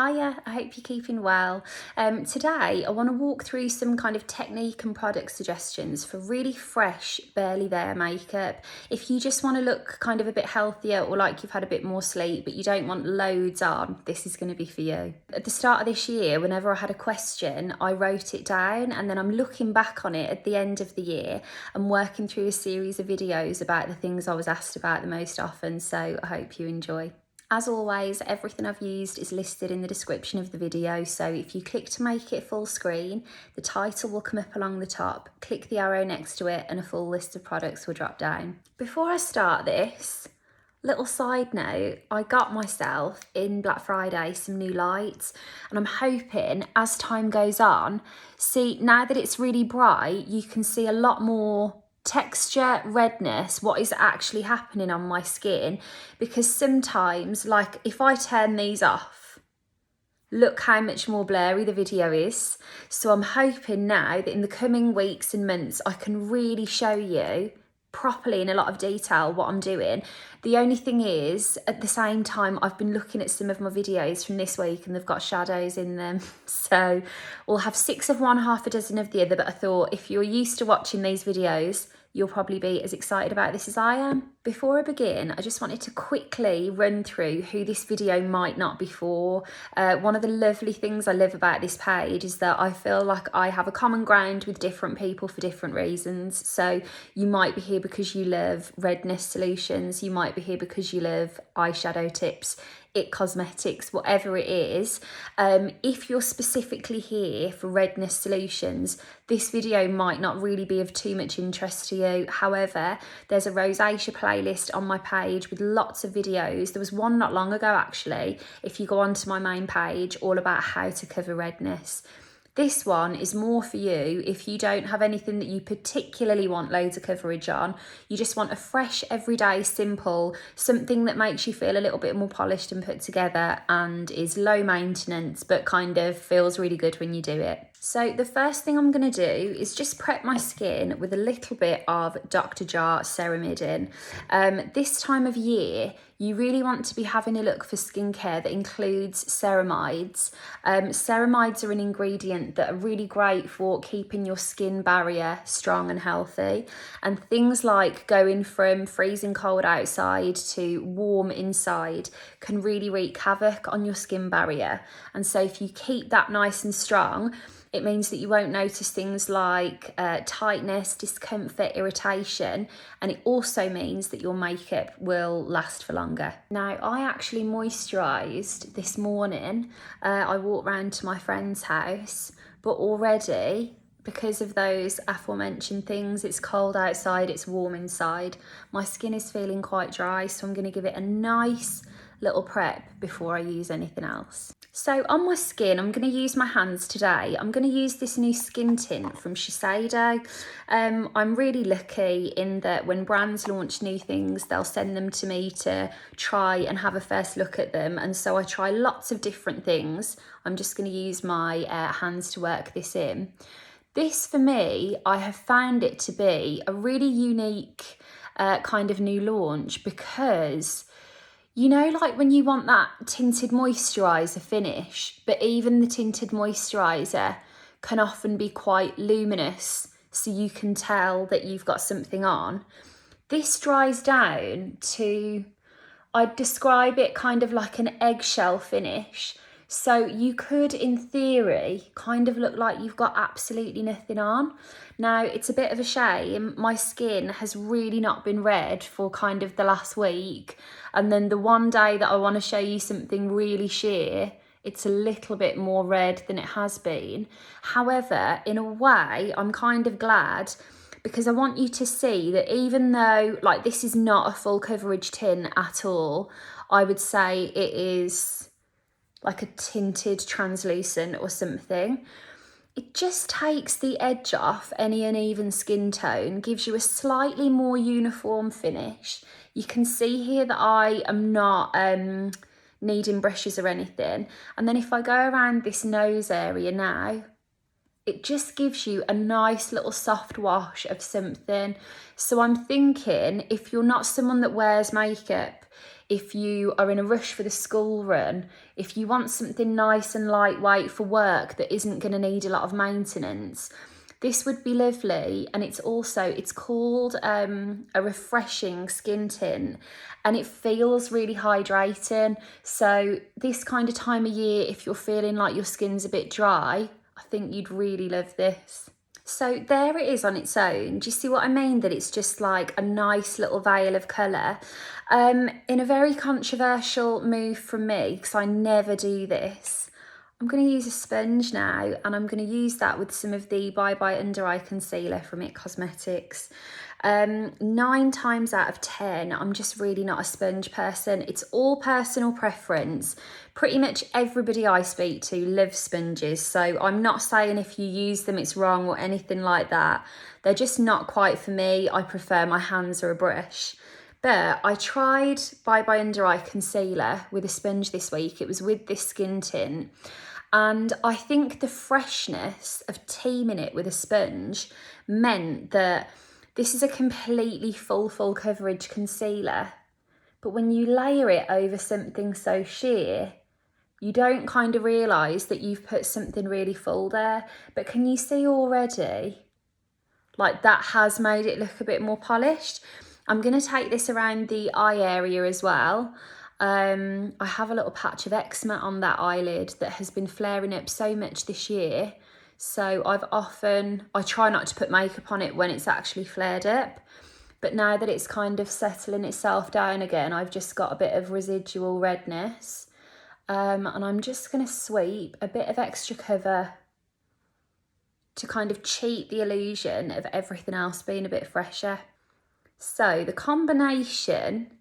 Hiya, I hope you're keeping well. Today I want to walk through some kind of technique and product suggestions for really fresh, barely there makeup. If you just want to look kind of a bit healthier or like you've had a bit more sleep but you don't want loads on, this is going to be for you. At the start of this year, whenever I had a question, I wrote it down and then I'm looking back on it at the end of the year and working through a series of videos about the things I was asked about the most often, so I hope you enjoy. As always, everything I've used is listed in the description of the video, so if you click to make it full screen, the title will come up along the top, click the arrow next to it and a full list of products will drop down. Before I start this, little side note, I got myself in Black Friday some new lights and I'm hoping as time goes on, now that it's really bright, you can see a lot more texture, redness, what is actually happening on my skin, because sometimes, like if I turn these off, look how much more blurry the video is. So I'm hoping now that in the coming weeks and months I can really show you properly in a lot of detail what I'm doing. The only thing is, at the same time, I've been looking at some of my videos from this week and they've got shadows in them, so we'll have 6 of one, half a dozen of the other. But I thought if you're used to watching these videos, you'll probably be as excited about this as I am. Before I begin, I just wanted to quickly run through who this video might not be for. One of the lovely things I love about this page is that I feel like I have a common ground with different people for different reasons. So you might be here because you love redness solutions, you might be here because you love eyeshadow tips, it cosmetics, whatever it is. If you're specifically here for redness solutions, this video might not really be of too much interest to you. However, there's a rosacea playlist on my page with lots of videos. There was one not long ago actually, if you go onto my main page, all about how to cover redness. This one is more for you if you don't have anything that you particularly want loads of coverage on. You just want a fresh, everyday, simple, something that makes you feel a little bit more polished and put together and is low maintenance but kind of feels really good when you do it. So the first thing I'm going to do is just prep my skin with a little bit of Dr. Jart Ceramidin. This time of year, you really want to be having a look for skincare that includes ceramides. Ceramides are an ingredient that are really great for keeping your skin barrier strong and healthy. And things like going from freezing cold outside to warm inside can really wreak havoc on your skin barrier. And so if you keep that nice and strong, it means that you won't notice things like tightness, discomfort, irritation, and it also means that your makeup will last for longer. Now, I actually moisturised this morning. I walked round to my friend's house, but already, because of those aforementioned things, it's cold outside, it's warm inside, my skin is feeling quite dry, so I'm going to give it a nice little prep before I use anything else. So on my skin, I'm going to use my hands today. I'm going to use this new skin tint from Shiseido. I'm really lucky in that when brands launch new things, they'll send them to me to try and have a first look at them. And so I try lots of different things. I'm just going to use my hands to work this in. This, for me, I have found it to be a really unique kind of new launch, because you know, like when you want that tinted moisturiser finish, but even the tinted moisturiser can often be quite luminous, so you can tell that you've got something on. This dries down to, I'd describe it kind of like an eggshell finish. So you could, in theory, kind of look like you've got absolutely nothing on. Now, it's a bit of a shame. My skin has really not been red for kind of the last week. And then the one day that I want to show you something really sheer, it's a little bit more red than it has been. However, in a way, I'm kind of glad, because I want you to see that even though, like, this is not a full coverage tint at all, I would say it is like a tinted translucent or something. It just takes the edge off any uneven skin tone, gives you a slightly more uniform finish. You can see here that I am not needing brushes or anything. And then if I go around this nose area now, it just gives you a nice little soft wash of something. So I'm thinking, if you're not someone that wears makeup, if you are in a rush for the school run, if you want something nice and lightweight for work that isn't going to need a lot of maintenance, this would be lovely. And it's called a refreshing skin tint, and it feels really hydrating. So this kind of time of year, if you're feeling like your skin's a bit dry, I think you'd really love this. So there it is on its own. Do you see what I mean? That it's just like a nice little veil of colour. In a very controversial move from me, because I never do this, I'm going to use a sponge now, and I'm going to use that with some of the Bye Bye Under Eye Concealer from It Cosmetics. 9 times out of 10, I'm just really not a sponge person. It's all personal preference. Pretty much everybody I speak to loves sponges, so I'm not saying if you use them it's wrong or anything like that. They're just not quite for me. I prefer my hands or a brush. But I tried Bye Bye Under Eye Concealer with a sponge this week. It was with this skin tint. And I think the freshness of teaming it with a sponge meant that this is a completely full coverage concealer. But when you layer it over something so sheer, you don't kind of realise that you've put something really full there. But can you see already? Like, that has made it look a bit more polished. I'm going to take this around the eye area as well. I have a little patch of eczema on that eyelid that has been flaring up so much this year. So I try not to put makeup on it when it's actually flared up. But now that it's kind of settling itself down again, I've just got a bit of residual redness. And I'm just going to sweep a bit of extra cover to kind of cheat the illusion of everything else being a bit fresher. So the combination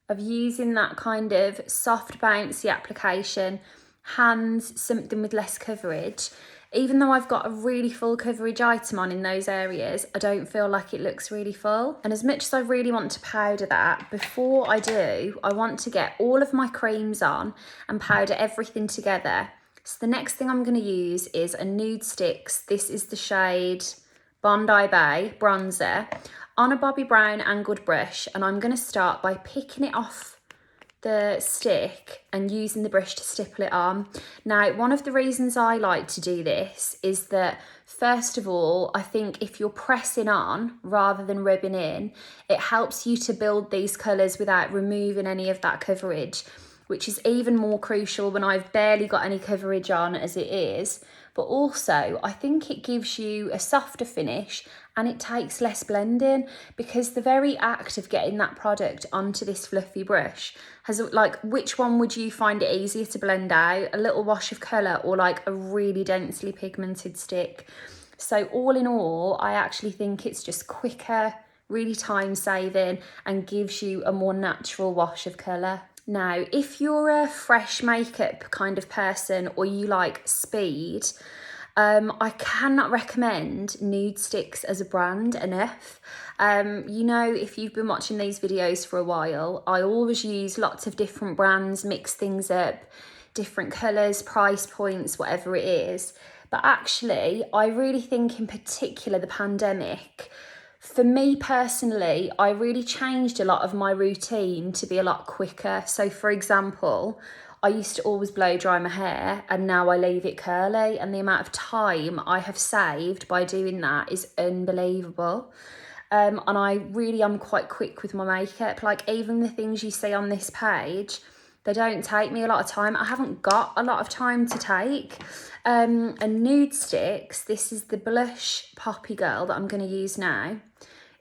of using that kind of soft bouncy application, hands, something with less coverage, even though I've got a really full coverage item on in those areas, I don't feel like it looks really full. And as much as I really want to powder that, before I do, I want to get all of my creams on and powder everything together. So the next thing I'm going to use is a Nudestix. This is the shade Bondi Bae bronzer, on a Bobbi Brown angled brush, and I'm going to start by picking it off the stick and using the brush to stipple it on. Now, one of the reasons I like to do this is that, first of all, I think if you're pressing on rather than rubbing in, it helps you to build these colours without removing any of that coverage, which is even more crucial when I've barely got any coverage on as it is. But also, I think it gives you a softer finish and it takes less blending, because the very act of getting that product onto this fluffy brush has, like, which one would you find it easier to blend out? A little wash of colour or like a really densely pigmented stick? So all in all, I actually think it's just quicker, really time saving, and gives you a more natural wash of colour. Now, if you're a fresh makeup kind of person or you like speed, I cannot recommend Nudestix as a brand enough. You know, if you've been watching these videos for a while, I always use lots of different brands, mix things up, different colours, price points, whatever it is. But actually, I really think in particular the pandemic, for me personally, I really changed a lot of my routine to be a lot quicker. So for example, I used to always blow dry my hair and now I leave it curly, and the amount of time I have saved by doing that is unbelievable. And I really am quite quick with my makeup. Like, even the things you see on this page, they don't take me a lot of time. I haven't got a lot of time to take. And Nudestix, this is the blush Poppy Girl that I'm going to use now,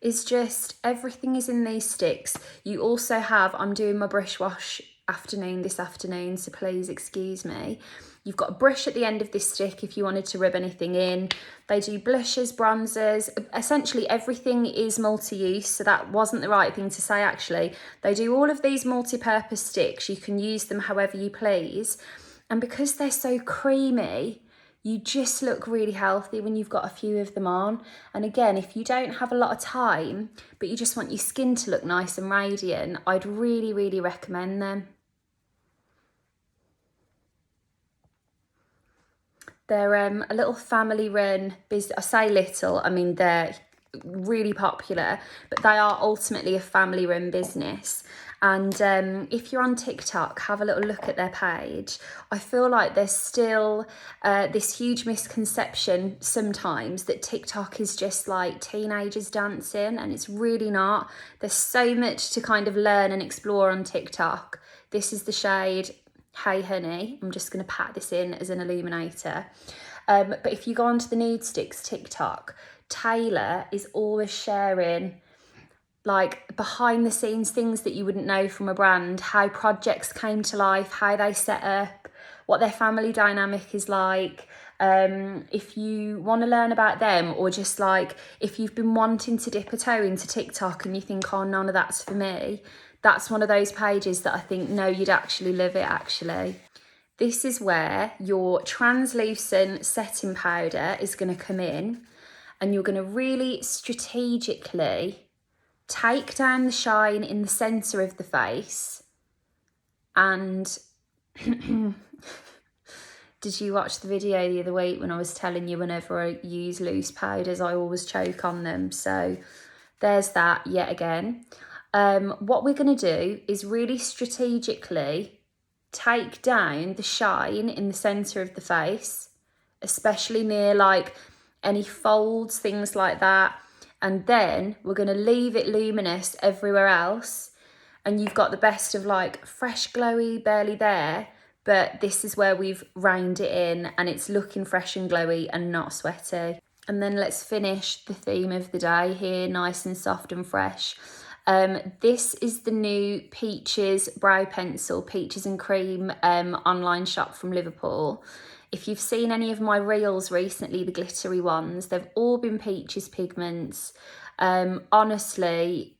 is just, everything is in these sticks. You also have, I'm doing my brush wash this afternoon, so please excuse me. You've got a brush at the end of this stick if you wanted to rub anything in. They do blushes, bronzers, essentially everything is multi-use, so that wasn't the right thing to say actually. They do all of these multi-purpose sticks. You can use them however you please. And because they're so creamy, you just look really healthy when you've got a few of them on. And again, if you don't have a lot of time, but you just want your skin to look nice and radiant, I'd really, really recommend them. They're a little family-run business. I say little, I mean they're really popular, but they are ultimately a family-run business. And if you're on TikTok, have a little look at their page. I feel like there's still this huge misconception sometimes that TikTok is just like teenagers dancing, and it's really not. There's so much to kind of learn and explore on TikTok. This is the shade Hey Honey. I'm just going to pat this in as an illuminator. But if you go onto the Nudestix TikTok, Taylor is always sharing like behind the scenes things that you wouldn't know from a brand, how projects came to life, how they set up, what their family dynamic is like. If you want to learn about them, or just like if you've been wanting to dip a toe into TikTok and you think, oh, none of that's for me, that's one of those pages that I think, no, you'd actually love it actually. This is where your translucent setting powder is going to come in, and you're going to really strategically take down the shine in the centre of the face. And did you watch the video the other week when I was telling you whenever I use loose powders, I always choke on them? So there's that yet again. What we're going to do is really strategically take down the shine in the centre of the face, especially near like any folds, things like that. And then we're going to leave it luminous everywhere else. And you've got the best of like fresh, glowy, barely there. But this is where we've reined it in and it's looking fresh and glowy and not sweaty. And then let's finish the theme of the day here, nice and soft and fresh. This is the new Peaches brow pencil, Peaches and Cream online shop from Liverpool. If you've seen any of my reels recently, the glittery ones, they've all been Peaches pigments. Honestly,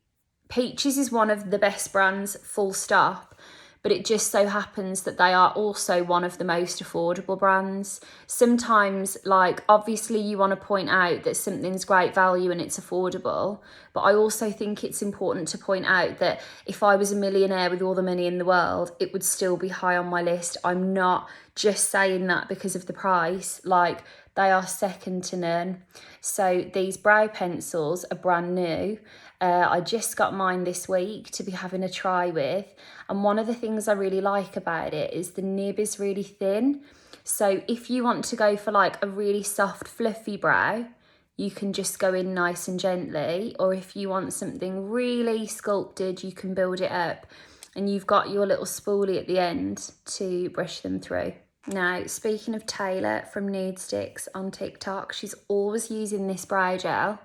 Peaches is one of the best brands, full stop. But it just so happens that they are also one of the most affordable brands. Sometimes, like, obviously you want to point out that something's great value and it's affordable. But I also think it's important to point out that if I was a millionaire with all the money in the world, it would still be high on my list. I'm not just saying that because of the price. Like, they are second to none. So these brow pencils are brand new. I just got mine this week to be having a try with. And one of the things I really like about it is the nib is really thin. So if you want to go for like a really soft, fluffy brow, you can just go in nice and gently. Or if you want something really sculpted, you can build it up. And you've got your little spoolie at the end to brush them through. Now, speaking of Taylor from Nudestix on TikTok, she's always using this brow gel.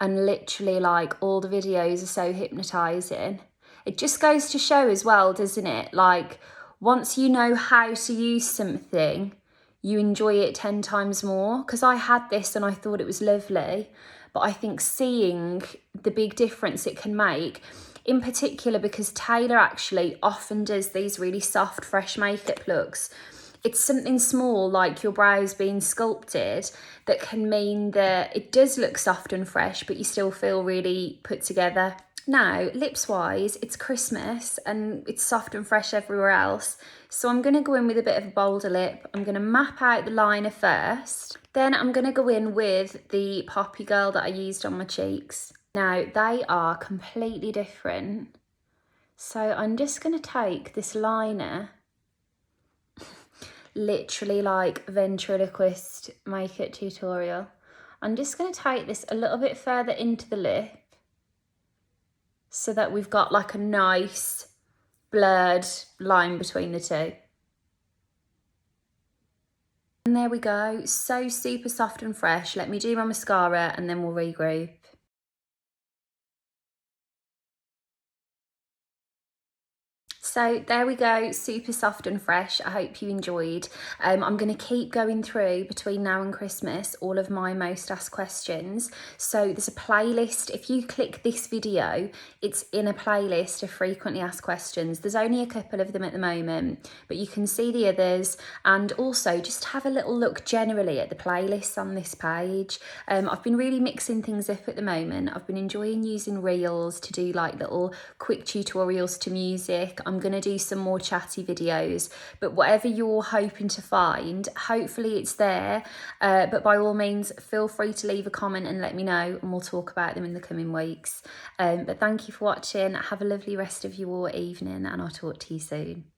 And literally, like, all the videos are so hypnotising. It just goes to show as well, doesn't it? Like, once you know how to use something, you enjoy it 10 times more. Because I had this and I thought it was lovely. But I think seeing the big difference it can make, in particular because Taylor actually often does these really soft, fresh makeup looks. It's something small like your brows being sculpted that can mean that it does look soft and fresh, but you still feel really put together. Now, lips wise, it's Christmas and it's soft and fresh everywhere else. So I'm going to go in with a bit of a bolder lip. I'm going to map out the liner first. Then I'm going to go in with the Poppy Girl that I used on my cheeks. Now, they are completely different. So I'm just going to take this liner, literally like ventriloquist makeup tutorial. I'm just going to take this a little bit further into the lip so that we've got like a nice blurred line between the two. And there we go, so super soft and fresh. Let me do my mascara and then we'll regroup. So there we go, super soft and fresh. I hope you enjoyed. I'm going to keep going through between now and Christmas all of my most asked questions. So there's a playlist. If you click this video, it's in a playlist of frequently asked questions. There's only a couple of them at the moment, but you can see the others. And also just have a little look generally at the playlists on this page. I've been really mixing things up at the moment. I've been enjoying using reels to do like little quick tutorials to music. I'm going going to do some more chatty videos, but whatever you're hoping to find, hopefully it's there. But by all means, feel free to leave a comment and let me know, and we'll talk about them in the coming weeks. But thank you for watching. Have a lovely rest of your evening, and I'll talk to you soon.